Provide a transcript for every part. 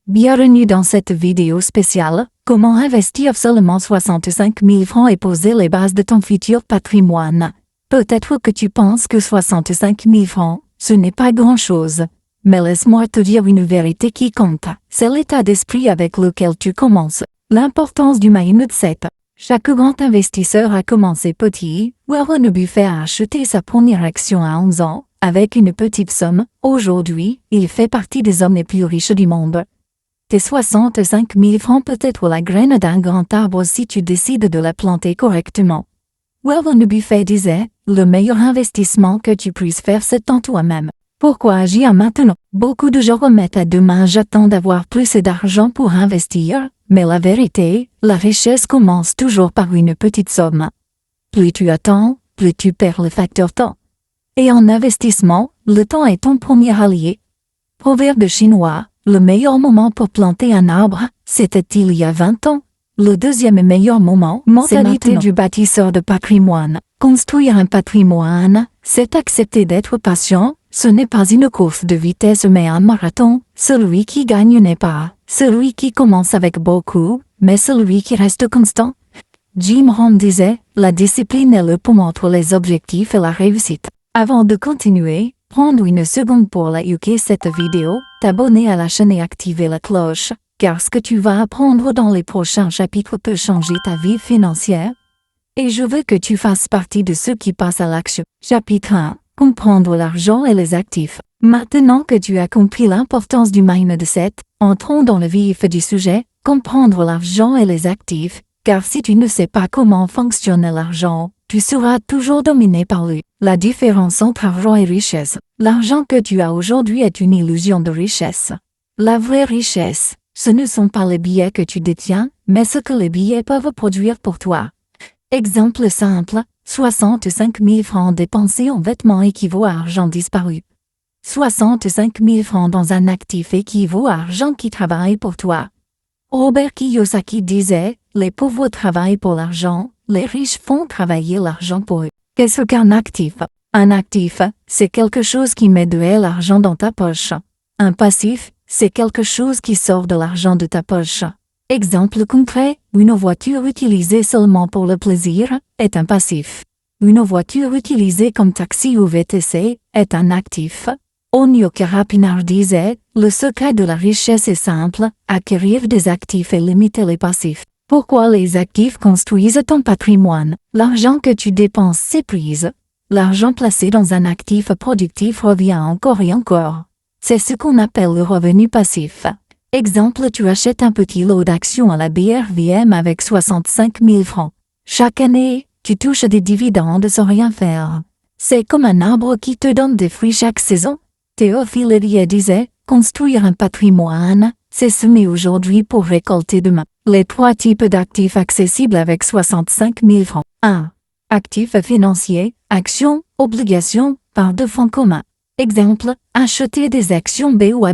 Bienvenue dans cette vidéo spéciale, comment investir seulement 65 000 francs et poser les bases de ton futur patrimoine. Peut-être que tu penses que 65 000 francs, ce n'est pas grand-chose. Mais laisse-moi te dire une vérité qui compte, c'est l'état d'esprit avec lequel tu commences. L'importance du mindset. Chaque grand investisseur a commencé petit. Warren Buffett a acheté sa première action à 11 ans, avec une petite somme. Aujourd'hui, il fait partie des hommes les plus riches du monde. Tes 65 000 francs peut être la graine d'un grand arbre si tu décides de la planter correctement. Warren Buffett disait, le meilleur investissement que tu puisses faire c'est en toi-même. Pourquoi agir maintenant? Beaucoup de gens remettent à demain j'attends d'avoir plus d'argent pour investir, mais la vérité, la richesse commence toujours par une petite somme. Plus tu attends, plus tu perds le facteur temps. Et en investissement, le temps est ton premier allié. Proverbe chinois, le meilleur moment pour planter un arbre, c'était il y a 20 ans. Le deuxième meilleur moment, mentalité du bâtisseur de patrimoine. Construire un patrimoine, c'est accepter d'être patient, ce n'est pas une course de vitesse mais un marathon. Celui qui gagne n'est pas celui qui commence avec beaucoup, mais celui qui reste constant. Jim Rohn disait, la discipline est le pont entre les objectifs et la réussite. Avant de continuer, prendre une seconde pour liker cette vidéo, t'abonner à la chaîne et activer la cloche, car ce que tu vas apprendre dans les prochains chapitres peut changer ta vie financière. Et je veux que tu fasses partie de ceux qui passent à l'action. Chapitre 1. Comprendre l'argent et les actifs. Maintenant que tu as compris l'importance du mindset, entrons dans le vif du sujet, comprendre l'argent et les actifs, car si tu ne sais pas comment fonctionne l'argent, tu seras toujours dominé par lui. La différence entre argent et richesse. L'argent que tu as aujourd'hui est une illusion de richesse. La vraie richesse, ce ne sont pas les billets que tu détiens, mais ce que les billets peuvent produire pour toi. Exemple simple, 65 000 francs dépensés en vêtements équivaut à argent disparu. 65 000 francs dans un actif équivaut à argent qui travaille pour toi. Robert Kiyosaki disait, les pauvres travaillent pour l'argent, les riches font travailler l'argent pour eux. Qu'est-ce qu'un actif? Un actif, c'est quelque chose qui met de l'argent dans ta poche. Un passif, c'est quelque chose qui sort de l'argent de ta poche. Exemple concret, une voiture utilisée seulement pour le plaisir est un passif. Une voiture utilisée comme taxi ou VTC est un actif. Onyo Karapinard disait, le secret de la richesse est simple, acquérir des actifs et limiter les passifs. Pourquoi les actifs construisent ton patrimoine? L'argent que tu dépenses s'épuise. L'argent placé dans un actif productif revient encore et encore. C'est ce qu'on appelle le revenu passif. Exemple, tu achètes un petit lot d'actions à la BRVM avec 65 000 francs. Chaque année, tu touches des dividendes sans rien faire. C'est comme un arbre qui te donne des fruits chaque saison. Théophile Hélier disait, construire un patrimoine, c'est semer aujourd'hui pour récolter demain. Les 3 types d'actifs accessibles avec 65 000 francs. 1. Actifs financiers, actions, obligations, part de fonds communs. Exemple, acheter des actions BOA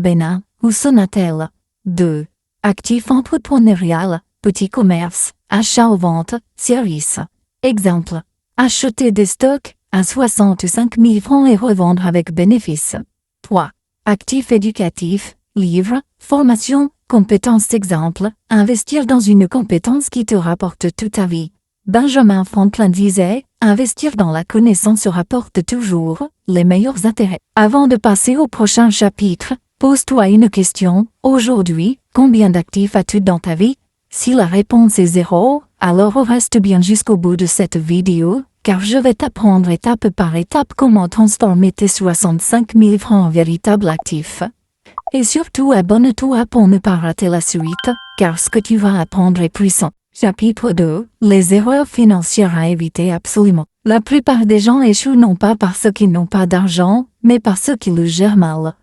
ou Sonatel. 2. Actifs entrepreneurial, petit commerce, achat ou vente, services. Exemple, acheter des stocks à 65 000 francs et revendre avec bénéfice. 3. Actifs éducatifs, livres, formation, compétences. Exemple, investir dans une compétence qui te rapporte toute ta vie. Benjamin Franklin disait, investir dans la connaissance rapporte toujours les meilleurs intérêts. Avant de passer au prochain chapitre, pose-toi une question. Aujourd'hui, combien d'actifs as-tu dans ta vie? Si la réponse est 0, alors reste bien jusqu'au bout de cette vidéo, car je vais t'apprendre étape par étape comment transformer tes 65 000 francs en véritable actif. Et surtout abonne-toi pour ne pas rater la suite, car ce que tu vas apprendre est puissant. Chapitre 2. Les erreurs financières à éviter absolument. La plupart des gens échouent non pas parce qu'ils n'ont pas d'argent, mais parce qu'ils le gèrent mal.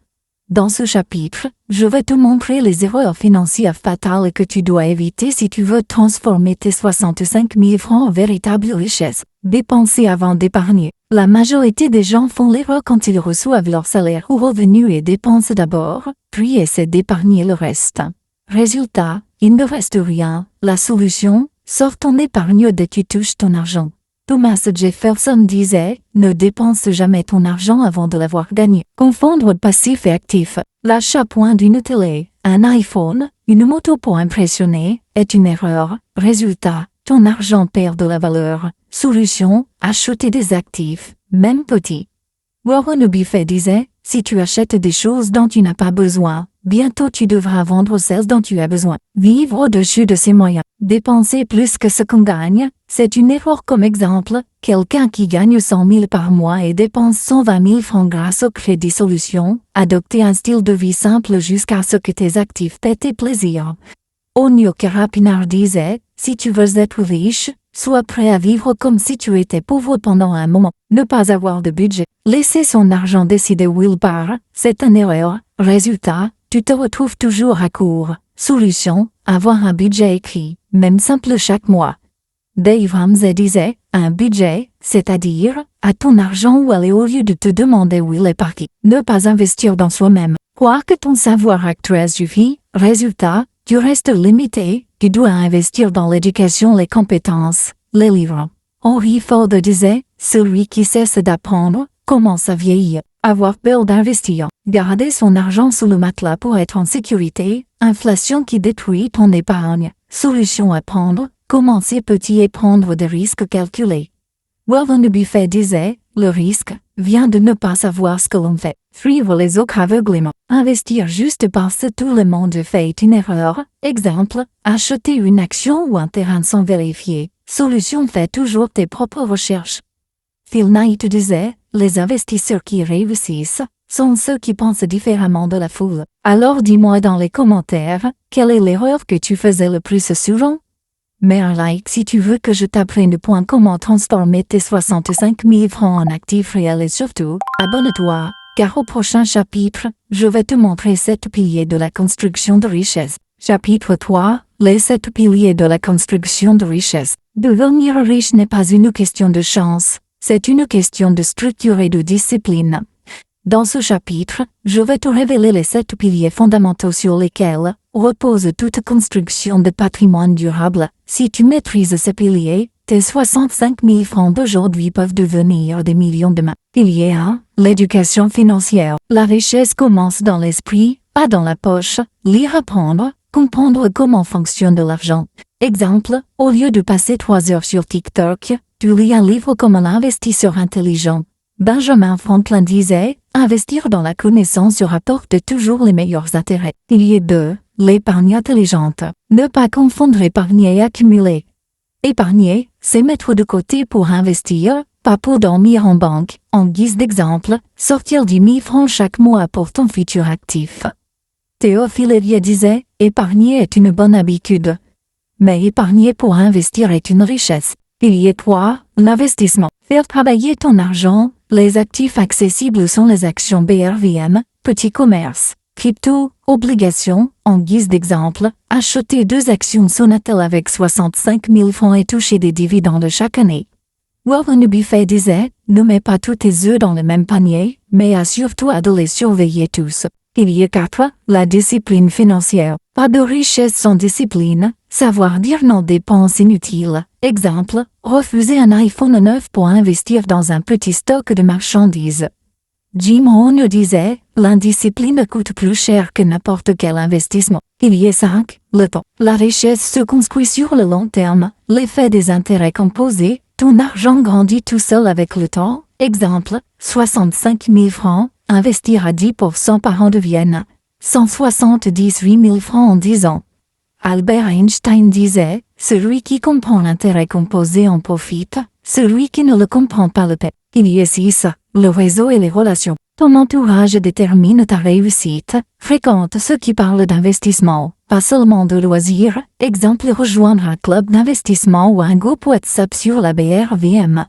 Dans ce chapitre, je vais te montrer les erreurs financières fatales que tu dois éviter si tu veux transformer tes 65 000 francs en véritable richesse. Dépenser avant d'épargner. La majorité des gens font l'erreur quand ils reçoivent leur salaire ou revenu et dépensent d'abord, puis essaient d'épargner le reste. Résultat, il ne reste rien. La solution, sors ton épargne dès que tu touches ton argent. Thomas Jefferson disait, ne dépense jamais ton argent avant de l'avoir gagné. Confondre passif et actif. L'achat d'une télé, un iPhone, une moto pour impressionner, est une erreur. Résultat, ton argent perd de la valeur. Solution, acheter des actifs, même petits. Warren Buffett disait, si tu achètes des choses dont tu n'as pas besoin, bientôt tu devras vendre celles dont tu as besoin. Vivre au-dessus de ses moyens. Dépenser plus que ce qu'on gagne, c'est une erreur. Comme exemple, quelqu'un qui gagne 100 000 par mois et dépense 120 000 francs grâce au crédit. Solution, adopter un style de vie simple jusqu'à ce que tes actifs t'aient tes plaisirs. Onyo Karapinar disait, si tu veux être riche, sois prêt à vivre comme si tu étais pauvre pendant un moment. Ne pas avoir de budget. Laisser son argent décider où il part, c'est une erreur. Résultat, tu te retrouves toujours à court. Solution, avoir un budget écrit, même simple chaque mois. Dave Ramsey disait, un budget, c'est-à-dire, à ton argent où aller au lieu de te demander où il est parti. Ne pas investir dans soi-même. Croire que ton savoir actuel suffit. Résultat, tu restes limité. Tu dois investir dans l'éducation, les compétences, les livres. Henry Ford disait, celui qui cesse d'apprendre, commence à vieillir. Avoir peur d'investir. Garder son argent sous le matelas pour être en sécurité. Inflation qui détruit ton épargne. Solution à prendre. Commencer petit et prendre des risques calculés. Warren Buffett disait, le risque vient de ne pas savoir ce que l'on fait. Suivre les autres aveuglément. Investir juste parce que tout le monde fait une erreur. Exemple, acheter une action ou un terrain sans vérifier. Solution, fais toujours tes propres recherches. Phil Knight disait, les investisseurs qui réussissent sont ceux qui pensent différemment de la foule. Alors dis-moi dans les commentaires, quelle est l'erreur que tu faisais le plus souvent? Mets un like si tu veux que je t'apprenne comment transformer tes 65 000 francs en actifs réels et surtout, abonne-toi, car au prochain chapitre, je vais te montrer 7 piliers de la construction de richesse. Chapitre 3, les 7 piliers de la construction de richesse. Devenir riche n'est pas une question de chance, c'est une question de structure et de discipline. Dans ce chapitre, je vais te révéler les 7 piliers fondamentaux sur lesquels repose toute construction de patrimoine durable. Si tu maîtrises ces piliers, tes 65 000 francs d'aujourd'hui peuvent devenir des millions demain. Pilier 1, l'éducation financière. La richesse commence dans l'esprit, pas dans la poche. Lire, apprendre, comprendre comment fonctionne l'argent. Exemple, au lieu de passer 3 heures sur TikTok, tu lis un livre comme l'investisseur intelligent. Benjamin Franklin disait, investir dans la connaissance rapporte toujours les meilleurs intérêts. Pilier 2, l'épargne intelligente. Ne pas confondre épargner et accumuler. Épargner, c'est mettre de côté pour investir, pas pour dormir en banque. En guise d'exemple, sortir 10 000 francs chaque mois pour ton futur actif. Théophile Hélier disait, épargner est une bonne habitude. Mais épargner pour investir est une richesse. Pilier 3, l'investissement. Faire travailler ton argent. Les actifs accessibles sont les actions BRVM, petits commerces, crypto, obligations. En guise d'exemple, acheter 2 actions Sonatel avec 65 000 francs et toucher des dividendes chaque année. Warren Buffett disait, ne mets pas tous tes œufs dans le même panier, mais assure-toi de les surveiller tous. Pilier 4, la discipline financière. Pas de richesse sans discipline. Savoir dire non dépenses inutiles. Exemple, refuser un iPhone 9 pour investir dans un petit stock de marchandises. Jim Rohn disait, l'indiscipline coûte plus cher que n'importe quel investissement. Pilier 5, le temps. La richesse se construit sur le long terme. L'effet des intérêts composés. Ton argent grandit tout seul avec le temps. Exemple, 65 000 francs, investir à 10% par an deviennent 178 000 francs en 10 ans. Albert Einstein disait, celui qui comprend l'intérêt composé en profite, celui qui ne le comprend pas le paie. Pilier 6, le réseau et les relations. Ton entourage détermine ta réussite. Fréquente ceux qui parlent d'investissement, pas seulement de loisirs. Exemple, rejoindre un club d'investissement ou un groupe WhatsApp sur la BRVM.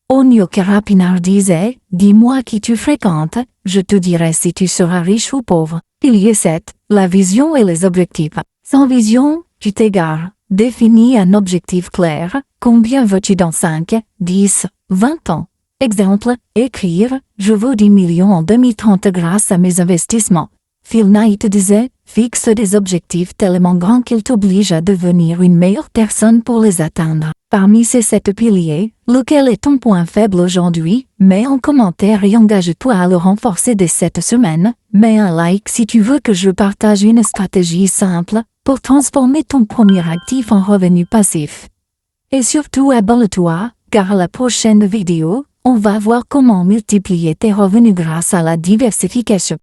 Onyo Karapinar disait, dis-moi qui tu fréquentes, je te dirai si tu seras riche ou pauvre. Pilier 7, la vision et les objectifs. Sans vision, tu t'égares. Définis un objectif clair. Combien veux-tu dans 5, 10, 20 ans? Exemple, écrire, je veux 10 millions en 2030 grâce à mes investissements. Phil Knight disait, fixe des objectifs tellement grands qu'ils t'obligent à devenir une meilleure personne pour les atteindre. Parmi ces 7 piliers, lequel est ton point faible aujourd'hui? Mets en commentaire et engage-toi à le renforcer dès cette semaine. Mets un like si tu veux que je partage une stratégie simple pour transformer ton premier actif en revenu passif. Et surtout abonne-toi, car à la prochaine vidéo, on va voir comment multiplier tes revenus grâce à la diversification.